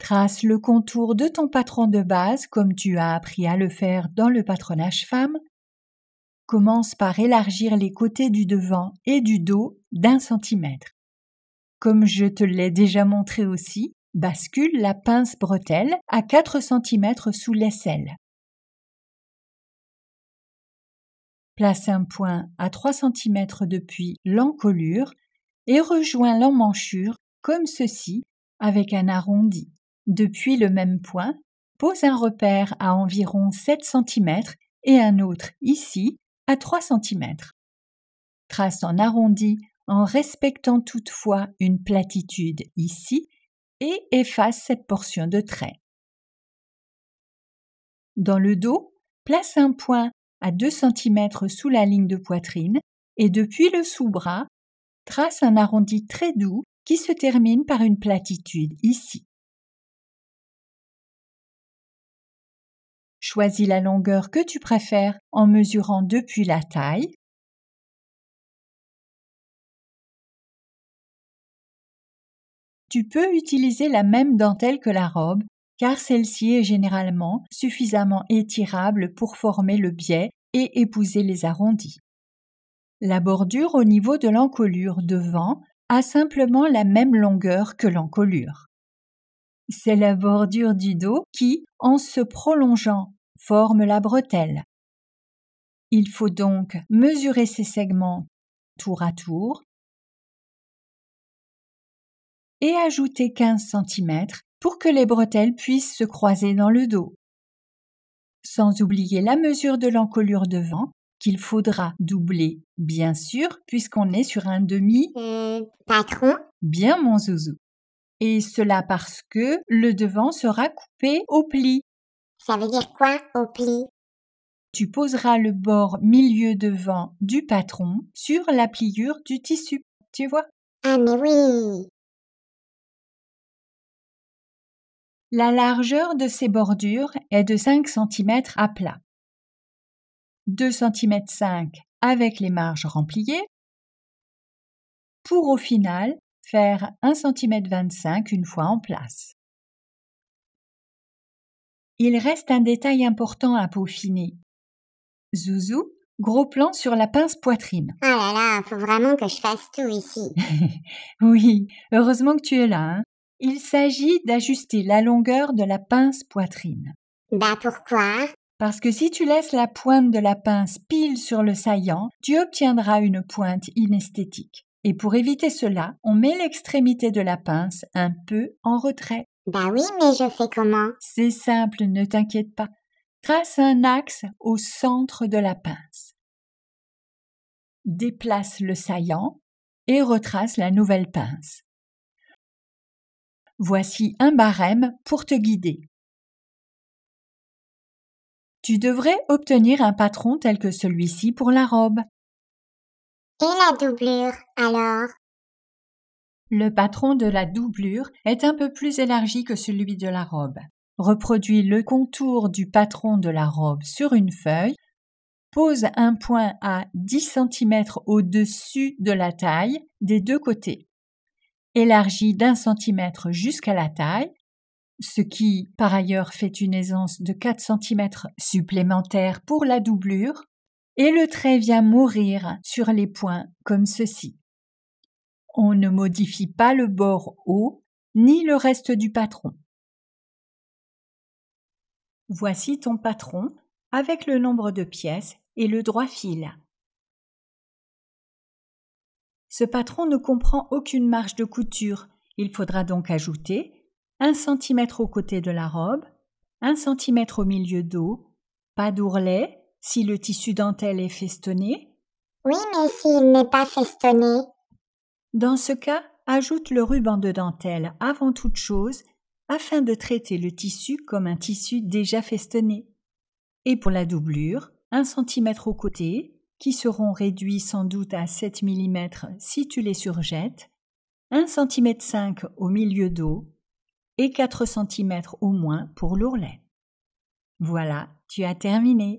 Trace le contour de ton patron de base comme tu as appris à le faire dans le patronage femme. Commence par élargir les côtés du devant et du dos d'1 centimètre. Comme je te l'ai déjà montré aussi, bascule la pince bretelle à 4 cm sous l'aisselle. Place un point à 3 cm depuis l'encolure et rejoins l'emmanchure comme ceci avec un arrondi. Depuis le même point, pose un repère à environ 7 cm et un autre ici à 3 cm. Trace en arrondi en respectant toutefois une platitude ici et efface cette portion de trait. Dans le dos, place un point à 2 cm sous la ligne de poitrine et depuis le sous-bras, trace un arrondi très doux qui se termine par une platitude ici. Choisis la longueur que tu préfères en mesurant depuis la taille. Tu peux utiliser la même dentelle que la robe, car celle-ci est généralement suffisamment étirable pour former le biais et épouser les arrondis. La bordure au niveau de l'encolure devant a simplement la même longueur que l'encolure. C'est la bordure du dos qui, en se prolongeant, forme la bretelle. Il faut donc mesurer ces segments tour à tour et ajouter 15 cm pour que les bretelles puissent se croiser dans le dos. Sans oublier la mesure de l'encolure devant, qu'il faudra doubler, bien sûr, puisqu'on est sur un patron. Bien, mon zouzou. Et cela parce que le devant sera coupé au pli. Ça veut dire quoi, au pli? Tu poseras le bord milieu devant du patron sur la pliure du tissu, tu vois? Ah, mais oui! La largeur de ces bordures est de 5 cm à plat. 2,5 cm avec les marges rempliées, pour au final faire 1,25 cm une fois en place. Il reste un détail important à peaufiner. Zouzou, gros plan sur la pince poitrine. Oh là là, faut vraiment que je fasse tout ici. Oui, heureusement que tu es là, hein. Il s'agit d'ajuster la longueur de la pince poitrine. Bah pourquoi? Parce que si tu laisses la pointe de la pince pile sur le saillant, tu obtiendras une pointe inesthétique. Et pour éviter cela, on met l'extrémité de la pince un peu en retrait. Bah oui, mais je fais comment? C'est simple, ne t'inquiète pas. Trace un axe au centre de la pince. Déplace le saillant et retrace la nouvelle pince. Voici un barème pour te guider. Tu devrais obtenir un patron tel que celui-ci pour la robe. Et la doublure, alors? Le patron de la doublure est un peu plus élargi que celui de la robe. Reproduis le contour du patron de la robe sur une feuille. Pose un point à 10 cm au-dessus de la taille des deux côtés. Élargis d'1 centimètre jusqu'à la taille, ce qui, par ailleurs, fait une aisance de 4 cm supplémentaires pour la doublure, et le trait vient mourir sur les points comme ceci. On ne modifie pas le bord haut, ni le reste du patron. Voici ton patron avec le nombre de pièces et le droit fil. Ce patron ne comprend aucune marge de couture. Il faudra donc ajouter 1 cm au côté de la robe, 1 cm au milieu dos, pas d'ourlet si le tissu dentelle est festonné. Oui, mais s'il n'est pas festonné. Dans ce cas, ajoute le ruban de dentelle avant toute chose afin de traiter le tissu comme un tissu déjà festonné. Et pour la doublure, 1 cm au côté, qui seront réduits sans doute à 7 mm si tu les surjettes, 1,5 cm au milieu dos et 4 cm au moins pour l'ourlet. Voilà, tu as terminé.